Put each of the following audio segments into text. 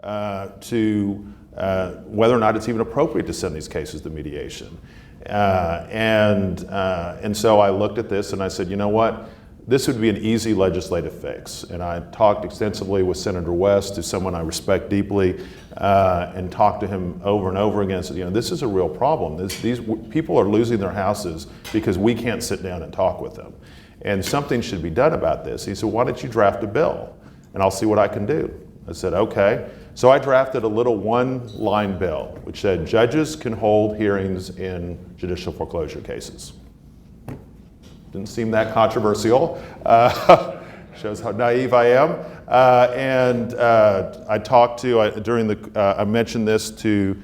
to whether or not it's even appropriate to send these cases to mediation. And so I looked at this and I said, you know what? This would be an easy legislative fix. And I talked extensively with Senator West, who's someone I respect deeply, and talked to him over and over again. Said, you know, this is a real problem. These people are losing their houses because we can't sit down and talk with them. And something should be done about this. He said, why don't you draft a bill and I'll see what I can do. I said, okay. So I drafted a little one-line bill which said judges can hold hearings in judicial foreclosure cases. Didn't seem that controversial. Shows how naive I am. I talked to, I mentioned this to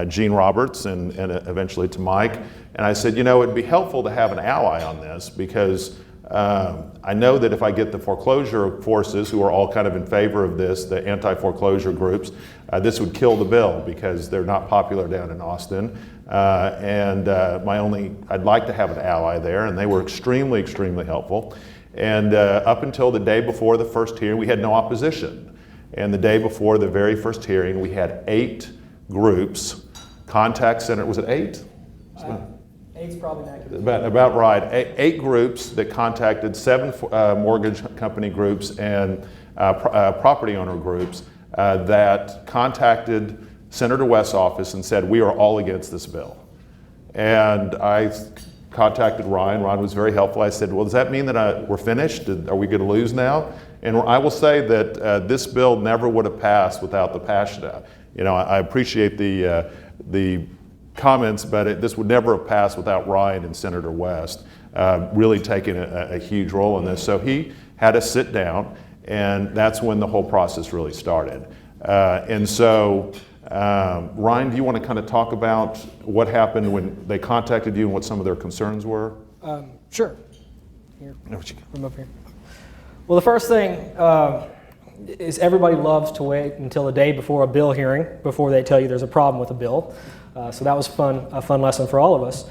Gene Roberts and eventually to Mike. And I said, you know, it'd be helpful to have an ally on this because I know that if I get the foreclosure forces who are all kind of in favor of this, the anti-foreclosure groups, this would kill the bill because they're not popular down in Austin. I'd like to have an ally there, and they were extremely, extremely helpful. And up until the day before the first hearing, we had no opposition. And the day before the very first hearing, we had 8 groups contact Center. Was it 8? 8's probably not good. About right. 8 groups that contacted 7 mortgage company groups and property owner groups that contacted Senator West's office and said, we are all against this bill. And I contacted Ryan. Ryan was very helpful. I said, well, does that mean that we're finished? Are we going to lose now? And I will say that this bill never would have passed without the passion. You know, I appreciate the comments, but this would never have passed without Ryan and Senator West really taking a huge role in this. So he had us sit down, and that's when the whole process really started. Ryan, do you want to kind of talk about what happened when they contacted you and what some of their concerns were? Sure. Here, from up here. Well, the first thing is everybody loves to wait until the day before a bill hearing before they tell you there's a problem with a bill. So that was a fun lesson for all of us.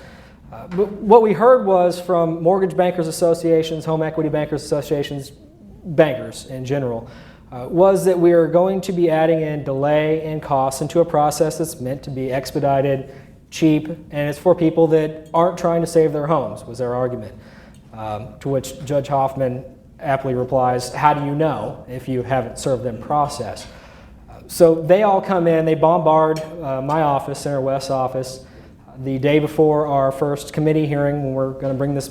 But what we heard was from mortgage bankers associations, home equity bankers associations, bankers in general, was that we are going to be adding in delay and costs into a process that's meant to be expedited, cheap, and it's for people that aren't trying to save their homes, was their argument. To which Judge Hoffman aptly replies, how do you know if you haven't served them process? So they all come in, they bombard my office, Senator West's office, the day before our first committee hearing when we're going to bring this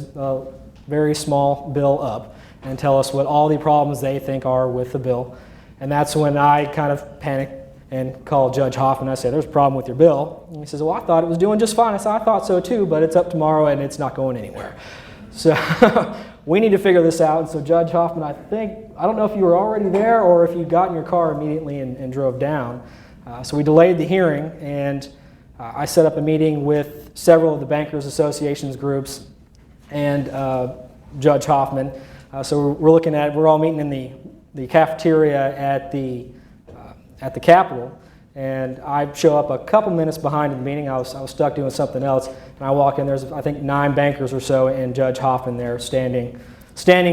very small bill up and tell us what all the problems they think are with the bill. And that's when I kind of panicked and called Judge Hoffman. I said, there's a problem with your bill. And he says, well, I thought it was doing just fine. I said, I thought so too, but it's up tomorrow and it's not going anywhere. So we need to figure this out. And so Judge Hoffman, I don't know if you were already there or if you got in your car immediately and drove down. So we delayed the hearing, and I set up a meeting with several of the Bankers Associations groups and Judge Hoffman. So we're all meeting in the cafeteria at the Capitol, and I show up a couple minutes behind in the meeting. I was stuck doing something else, and I walk in. There's I think 9 bankers or so, and Judge Hoffman there standing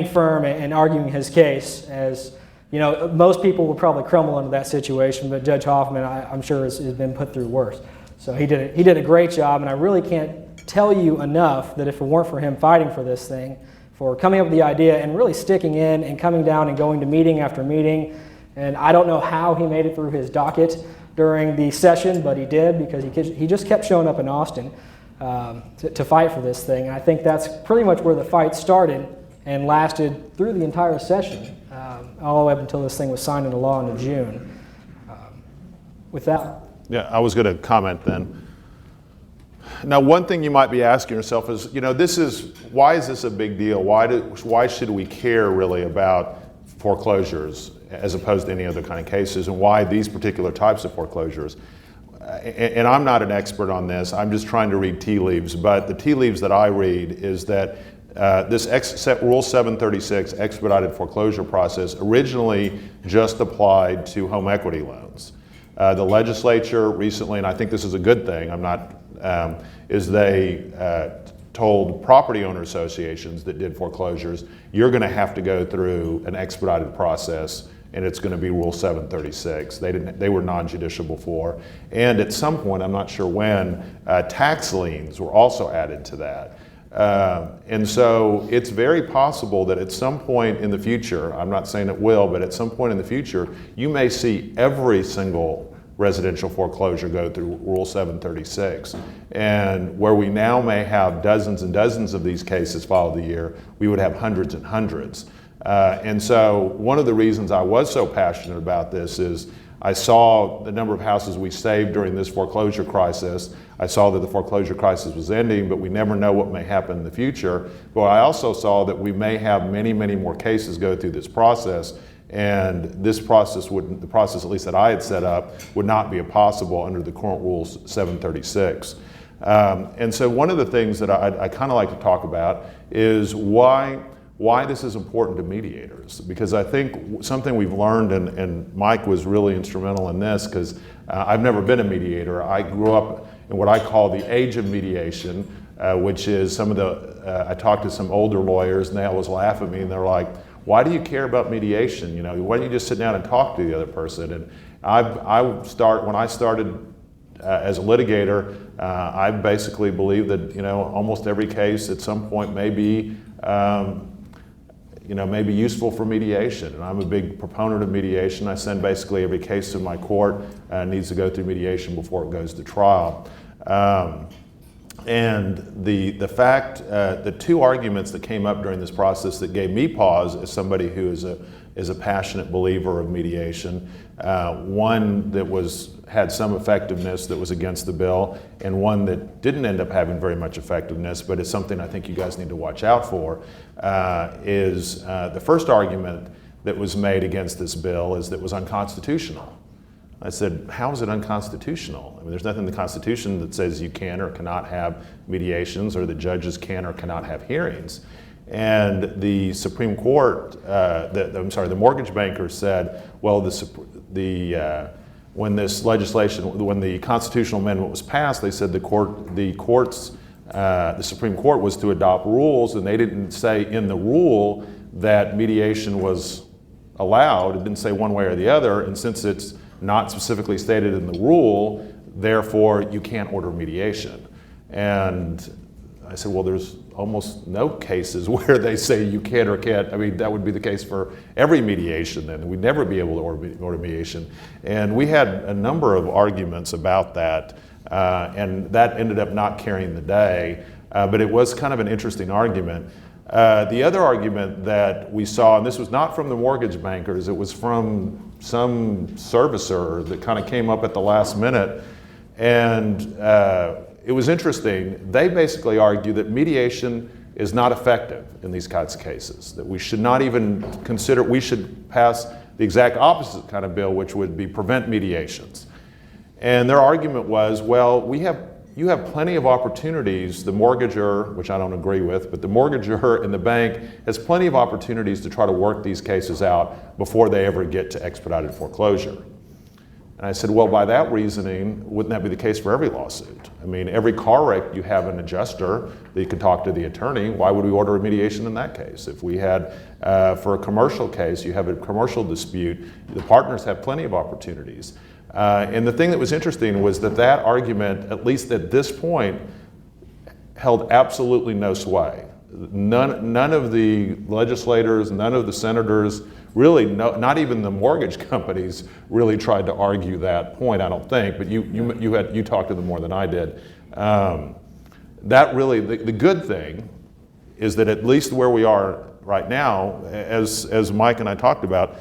firm and arguing his case. As you know, most people would probably crumble under that situation, but Judge Hoffman, I'm sure, has been put through worse. So he did a great job, and I really can't tell you enough that if it weren't for him fighting for this thing, for coming up with the idea and really sticking in and coming down and going to meeting after meeting. And I don't know how he made it through his docket during the session, but he did, because he just kept showing up in Austin to fight for this thing. And I think that's pretty much where the fight started and lasted through the entire session, all the way up until this thing was signed into law in June. With that. Yeah, I was going to comment then. Now, one thing you might be asking yourself is, you know, why is this a big deal? Why should we care really about foreclosures as opposed to any other kind of cases, and why these particular types of foreclosures? And I'm not an expert on this. I'm just trying to read tea leaves. But the tea leaves that I read is that this Rule 736 expedited foreclosure process originally just applied to home equity loans. The legislature recently, and I think this is a good thing, is they told property owner associations that did foreclosures, you're going to have to go through an expedited process and it's going to be Rule 736. They were non-judicial before. And at some point, I'm not sure when, tax liens were also added to that. And so it's very possible that at some point in the future, I'm not saying it will, but at some point in the future, you may see every single residential foreclosure go through Rule 736. And where we now may have dozens and dozens of these cases filed a year, we would have hundreds and hundreds. And so one of the reasons I was so passionate about this is I saw the number of houses we saved during this foreclosure crisis. I saw that the foreclosure crisis was ending, but we never know what may happen in the future. But I also saw that we may have many, many more cases go through this process, and this process the process at least that I had set up, would not be possible under the current Rules 736. And so one of the things that I kind of like to talk about is why this is important to mediators. Because I think something we've learned, and Mike was really instrumental in this, because I've never been a mediator. I grew up in what I call the age of mediation, which is I talked to some older lawyers, and they always laugh at me, and they're like, why do you care about mediation? You know, why don't you just sit down and talk to the other person? And when I started as a litigator, I basically believe that, you know, almost every case at some point may be useful for mediation. And I'm a big proponent of mediation. I send basically every case to my court needs to go through mediation before it goes to trial. And the two arguments that came up during this process that gave me pause as somebody who is a passionate believer of mediation, one that had some effectiveness that was against the bill, and one that didn't end up having very much effectiveness, but it's something I think you guys need to watch out for, is the first argument that was made against this bill is that it was unconstitutional. I said, how is it unconstitutional? I mean, there's nothing in the Constitution that says you can or cannot have mediations, or that judges can or cannot have hearings. And the Supreme Court, the mortgage bankers said, well, when the constitutional amendment was passed, they said the Supreme Court was to adopt rules, and they didn't say in the rule that mediation was allowed. It didn't say one way or the other, and since it's not specifically stated in the rule, therefore you can't order mediation. And I said, well, there's almost no cases where they say you can or can't. I mean, that would be the case for every mediation then. We'd never be able to order mediation. And we had a number of arguments about that, and that ended up not carrying the day, but it was kind of an interesting argument. The other argument that we saw, and this was not from the mortgage bankers, it was from some servicer that kind of came up at the last minute, and it was interesting. They basically argue that mediation is not effective in these kinds of cases, that we should not even consider, we should pass the exact opposite kind of bill, which would be prevent mediations. And their argument was, well, you have plenty of opportunities, the mortgagor, which I don't agree with, but the mortgagor and the bank has plenty of opportunities to try to work these cases out before they ever get to expedited foreclosure. And I said, well, by that reasoning, wouldn't that be the case for every lawsuit? I mean, every car wreck, you have an adjuster that you can talk to the attorney. Why would we order a mediation in that case? If we had, for a commercial case, you have a commercial dispute, the partners have plenty of opportunities. And the thing that was interesting was that argument, at least at this point, held absolutely no sway. None of the legislators, none of the senators, really, not even the mortgage companies really tried to argue that point, I don't think, but you talked to them more than I did. That really, the good thing is that at least where we are right now, as Mike and I talked about,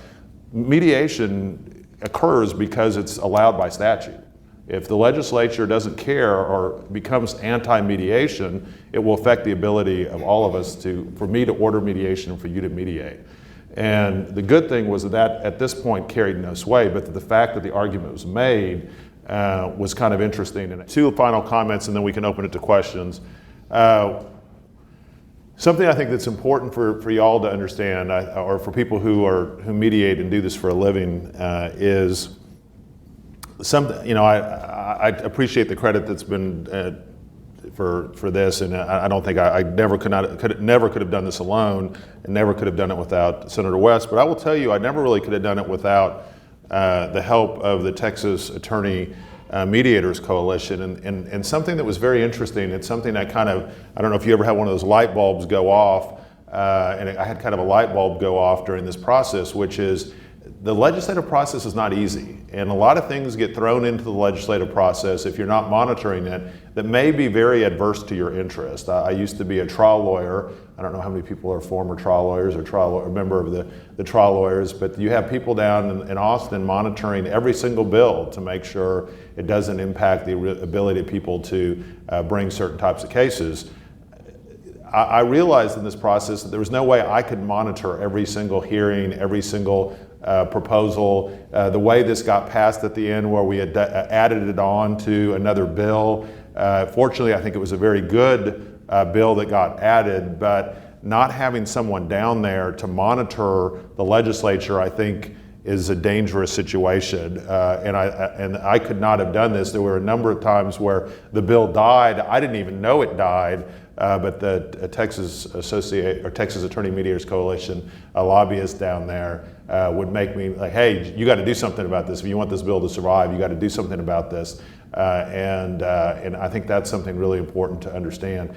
mediation occurs because it's allowed by statute. If the legislature doesn't care or becomes anti-mediation, it will affect the ability of all of us for me to order mediation and for you to mediate. And the good thing was that at this point carried no sway, but the fact that the argument was made was kind of interesting. And two final comments, and then we can open it to questions. Something I think that's important for y'all to understand, or for people who mediate and do this for a living, is something. You know, I appreciate the credit that's been for this, and I don't think I never could have done this alone, and never could have done it without Senator West. But I will tell you, I never really could have done it without the help of the Texas Attorney-Mediators Coalition, and something that was very interesting. It's something I don't know if you ever had one of those light bulbs go off, and I had kind of a light bulb go off during this process, which is the legislative process is not easy, and a lot of things get thrown into the legislative process if you're not monitoring it that may be very adverse to your interest. I used to be a trial lawyer. I don't know how many people are former trial lawyers or a member of the trial lawyers, but you have people down in Austin monitoring every single bill to make sure it doesn't impact the ability of people to bring certain types of cases. I realized in this process that there was no way I could monitor every single hearing, every single proposal, the way this got passed at the end where we had added it on to another bill. Fortunately, I think it was a very good bill that got added, but not having someone down there to monitor the legislature, I think, is a dangerous situation. And I could not have done this. There were a number of times where the bill died. I didn't even know it died. But the Texas Attorney-Mediators Coalition lobbyists down there would make me like, hey, you got to do something about this. If you want this bill to survive, you got to do something about this. And I think that's something really important to understand.